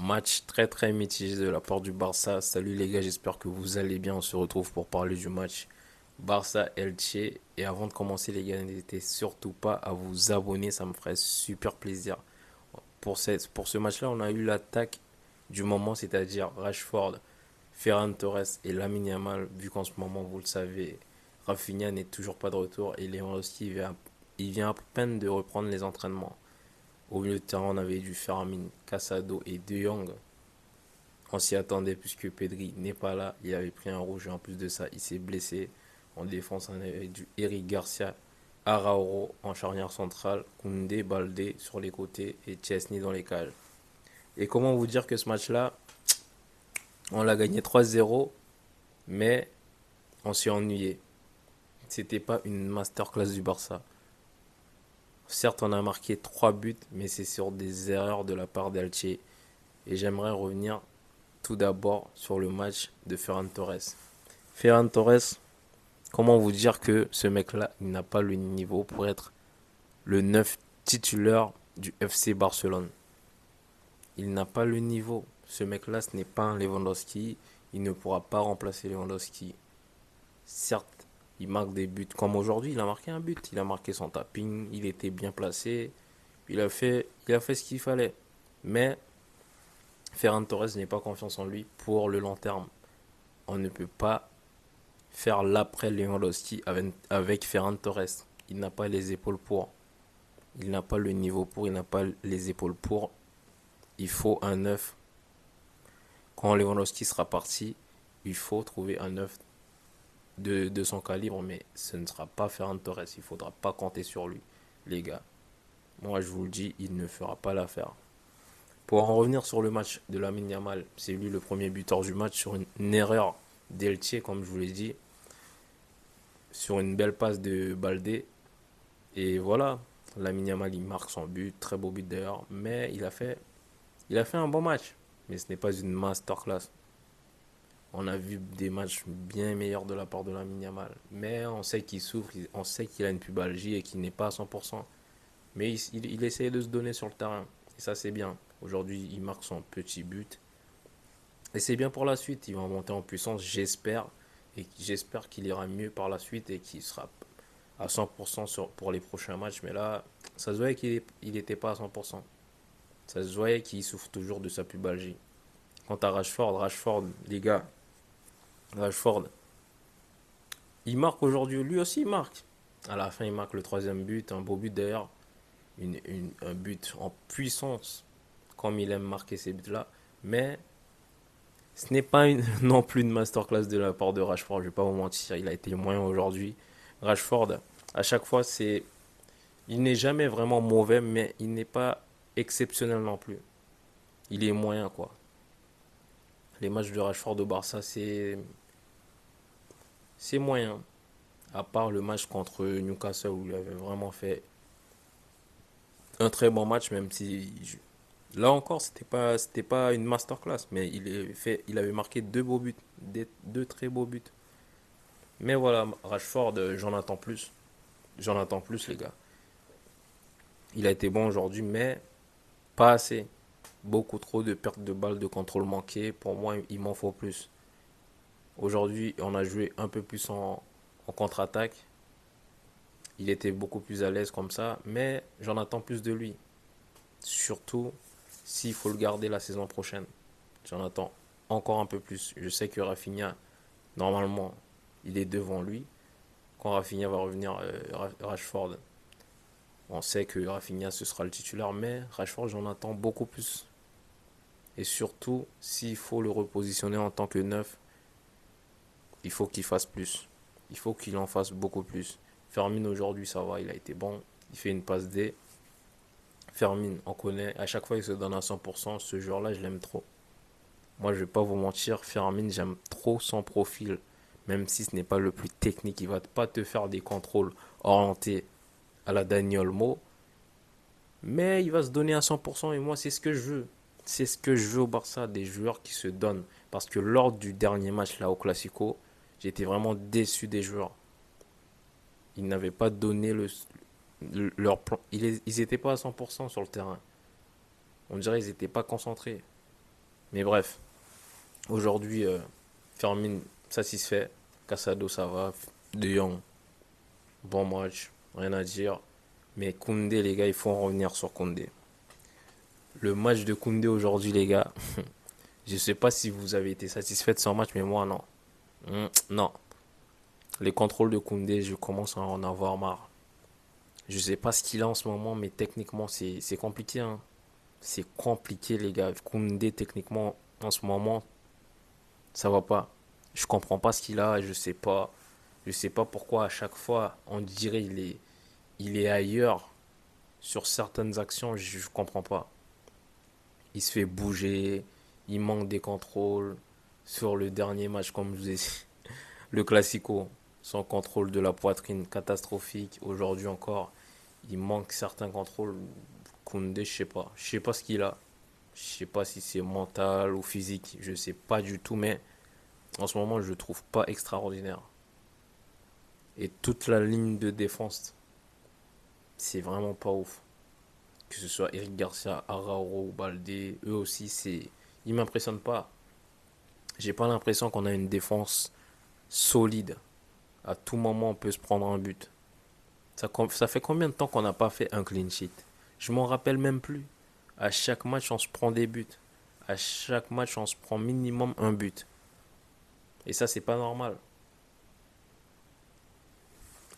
Match très très mitigé de la part du Barça. Salut les gars, j'espère que vous allez bien. On se retrouve pour parler du match Barça-Elche. Et avant de commencer les gars, n'hésitez surtout pas à vous abonner, ça me ferait super plaisir. Pour ce match-là, on a eu l'attaque du moment, c'est-à-dire Rashford, Ferran Torres et Lamine Yamal. Vu qu'en ce moment, vous le savez, Rafinha n'est toujours pas de retour et Lewandowski il vient à peine de reprendre les entraînements. Au milieu de terrain, on avait du Fermin, Casado et De Jong. On s'y attendait puisque Pedri n'est pas là. Il avait pris un rouge et en plus de ça, il s'est blessé. En défense, on avait du Eric Garcia, Arauro en charnière centrale, Koundé, Baldé sur les côtés et Chesney dans les cages. Et comment vous dire que ce match-là, on l'a gagné 3-0, mais on s'est ennuyé. C'était pas une masterclass du Barça. Certes, on a marqué 3 buts, mais c'est sur des erreurs de la part d'Alche. Et j'aimerais revenir tout d'abord sur le match de Ferran Torres. Ferran Torres, comment vous dire que ce mec-là, il n'a pas le niveau pour être le 9 titulaire du FC Barcelone. Il n'a pas le niveau. Ce mec-là, ce n'est pas un Lewandowski. Il ne pourra pas remplacer Lewandowski. Certes, il marque des buts. Comme aujourd'hui, il a marqué un but. Il a marqué son tapping. Il était bien placé. Il a fait ce qu'il fallait. Mais Ferran Torres n'a pas confiance en lui pour le long terme. On ne peut pas faire l'après Lewandowski avec Ferran Torres. Il n'a pas les épaules pour. Il n'a pas le niveau pour. Il n'a pas les épaules pour. Il faut un neuf. Quand Lewandowski sera parti, il faut trouver un neuf de son calibre. Mais ce ne sera pas Ferran Torres. Il ne faudra pas compter sur lui, les gars. Moi, je vous le dis, il ne fera pas l'affaire. Pour en revenir sur le match de Lamine Yamal, c'est lui le premier buteur du match sur une erreur d'Eltier, comme je vous l'ai dit, sur une belle passe de Baldé. Et voilà, Lamine Yamal, il marque son but, très beau but d'ailleurs, mais il a fait un bon match. Mais ce n'est pas une masterclass. On a vu des matchs bien meilleurs de la part de Lamine Yamal. Mais on sait qu'il souffre, on sait qu'il a une pubalgie et qu'il n'est pas à 100%. Mais il essaye de se donner sur le terrain. Et ça, c'est bien. Aujourd'hui, il marque son petit but. Et c'est bien pour la suite. Il va monter en puissance, j'espère. Et j'espère qu'il ira mieux par la suite et qu'il sera à 100% pour les prochains matchs. Mais là, ça se voyait qu'il n'était pas à 100%. Ça se voyait qu'il souffre toujours de sa pubalgie. Quant à Rashford, les gars, Rashford, il marque aujourd'hui. Lui aussi, il marque. À la fin, il marque le troisième but. Un beau but d'ailleurs. Un but en puissance, comme il aime marquer ces buts-là. Mais ce n'est pas non plus une masterclass de la part de Rashford. Je ne vais pas vous mentir. Il a été moyen aujourd'hui. Rashford, à chaque fois, il n'est jamais vraiment mauvais, mais il n'est pas exceptionnel non plus. Il est moyen, quoi. Les matchs de Rashford au Barça, c'est moyen. À part le match contre Newcastle où il avait vraiment fait un très bon match, même si là encore c'était pas une masterclass, mais il avait marqué deux beaux buts, deux très beaux buts. Mais voilà, Rashford, j'en attends plus les gars. Il a été bon aujourd'hui, mais pas assez. Beaucoup trop de pertes de balles, de contrôle manqué. Pour moi, il m'en faut plus. Aujourd'hui, on a joué un peu plus en contre-attaque. Il était beaucoup plus à l'aise comme ça, mais j'en attends plus de lui. Surtout s'il faut le garder la saison prochaine. J'en attends encore un peu plus. Je sais que Rafinha, normalement, il est devant lui. Quand Rafinha va revenir, Rashford, on sait que Rafinha ce sera le titulaire, mais Rashford, j'en attends beaucoup plus. Et surtout, s'il faut le repositionner en tant que neuf, il faut qu'il fasse plus. Il faut qu'il en fasse beaucoup plus. Fermin aujourd'hui, ça va, il a été bon. Il fait une passe D. Fermin, on connaît. À chaque fois, il se donne à 100%. Ce joueur-là, je l'aime trop. Moi, je vais pas vous mentir, Fermin, j'aime trop son profil. Même si ce n'est pas le plus technique, il va pas te faire des contrôles orientés à la Daniel Mo. Mais il va se donner à 100% et moi, c'est ce que je veux. C'est ce que je veux au Barça, des joueurs qui se donnent. Parce que lors du dernier match là au Classico, j'étais vraiment déçu des joueurs. Ils n'avaient pas donné leur plan. Ils n'étaient pas à 100% sur le terrain. On dirait qu'ils n'étaient pas concentrés. Mais bref, aujourd'hui, Fermin satisfait. Casado, ça va. De Jong, bon match. Rien à dire. Mais Koundé, les gars, il faut en revenir sur Koundé. Le match de Koundé aujourd'hui, les gars, je sais pas si vous avez été satisfait de son match, mais moi, non. Non. Les contrôles de Koundé, je commence à en avoir marre. Je sais pas ce qu'il a en ce moment, mais techniquement, c'est compliqué, hein. C'est compliqué, les gars. Koundé, techniquement, en ce moment, ça va pas. Je comprends pas ce qu'il a, je sais pas. Je sais pas pourquoi à chaque fois, on dirait il est ailleurs sur certaines actions, je comprends pas. Il se fait bouger, il manque des contrôles. Sur le dernier match, comme je vous ai dit, le Classico, son contrôle de la poitrine catastrophique. Aujourd'hui encore, il manque certains contrôles. Koundé, je sais pas. Je sais pas ce qu'il a. Je sais pas si c'est mental ou physique. Je sais pas du tout, mais en ce moment, je le trouve pas extraordinaire. Et toute la ligne de défense, c'est vraiment pas ouf. Que ce soit Eric Garcia, Arauro ou Baldé, eux aussi, ils m'impressionnent pas. J'ai pas l'impression qu'on a une défense solide. À tout moment, on peut se prendre un but. Ça fait combien de temps qu'on n'a pas fait un clean sheet? Je m'en rappelle même plus. À chaque match, on se prend des buts. À chaque match, on se prend minimum un but. Et ça, c'est pas normal.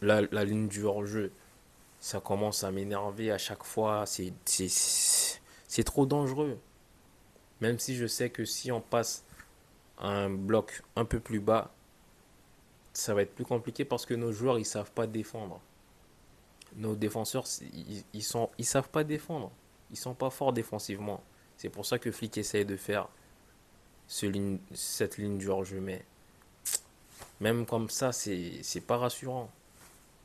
La ligne du hors-jeu, ça commence à m'énerver à chaque fois. C'est trop dangereux. Même si je sais que si on passe à un bloc un peu plus bas, ça va être plus compliqué parce que nos joueurs, ils savent pas défendre. Nos défenseurs, ils savent pas défendre. Ils sont pas forts défensivement. C'est pour ça que Flick essaye de faire cette ligne du hors-jeu. Mais même comme ça, c'est pas rassurant.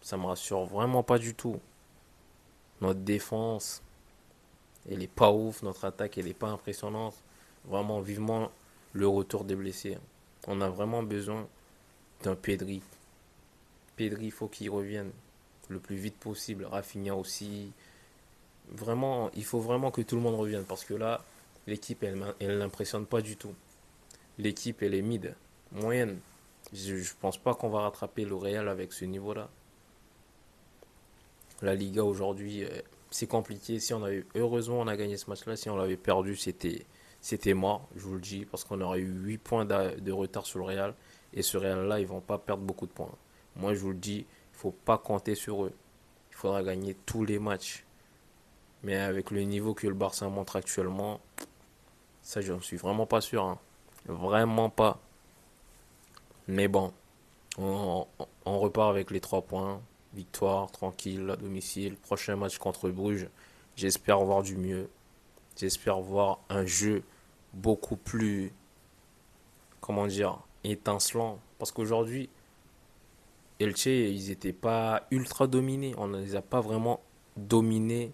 Ça me rassure vraiment pas du tout. Notre défense, elle est pas ouf. Notre attaque, elle est pas impressionnante. Vraiment, vivement le retour des blessés. On a vraiment besoin d'un Pedri. Pedri, il faut qu'il revienne le plus vite possible. Rafinha aussi. Vraiment, il faut vraiment que tout le monde revienne parce que là, l'équipe, elle n'impressionne pas du tout. L'équipe, elle est mid, moyenne. Je pense pas qu'on va rattraper le Real avec ce niveau-là. La Liga aujourd'hui, c'est compliqué. Heureusement, on a gagné ce match-là. Si on l'avait perdu, c'était mort, je vous le dis, parce qu'on aurait eu 8 points de retard sur le Real. Et ce Real-là, ils vont pas perdre beaucoup de points. Moi, je vous le dis, il faut pas compter sur eux. Il faudra gagner tous les matchs. Mais avec le niveau que le Barça montre actuellement, ça, j'en suis vraiment pas sûr, hein. Vraiment pas. Mais bon, on repart avec les 3 points. Victoire, tranquille, à domicile. Prochain match contre Bruges. J'espère voir du mieux. J'espère voir un jeu beaucoup plus, comment dire, étincelant. Parce qu'aujourd'hui, Elche, ils n'étaient pas ultra dominés. On ne les a pas vraiment dominés.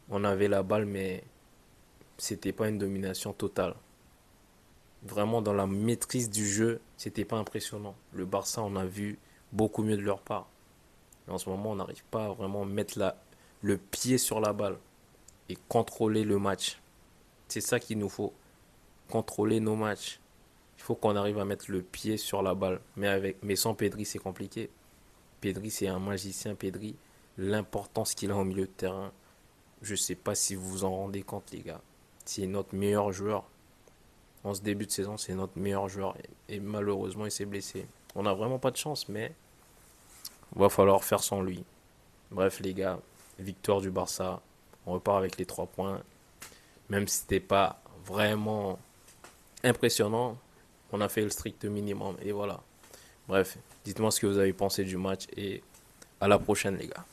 On avait la balle, mais c'était pas une domination totale. Vraiment, dans la maîtrise du jeu, c'était pas impressionnant. Le Barça, on a vu beaucoup mieux de leur part. Et en ce moment, on n'arrive pas à vraiment mettre le pied sur la balle et contrôler le match. C'est ça qu'il nous faut. Contrôler nos matchs. Il faut qu'on arrive à mettre le pied sur la balle. Mais sans Pedri, c'est compliqué. Pedri, c'est un magicien. Pedri, l'importance qu'il a au milieu de terrain, je ne sais pas si vous vous en rendez compte, les gars. C'est notre meilleur joueur. En ce début de saison, c'est notre meilleur joueur. Et malheureusement, il s'est blessé. On n'a vraiment pas de chance, mais il va falloir faire sans lui. Bref, les gars, victoire du Barça. On repart avec les 3 points. Même si c'était pas vraiment impressionnant, on a fait le strict minimum. Et voilà. Bref, dites-moi ce que vous avez pensé du match et à la prochaine, les gars.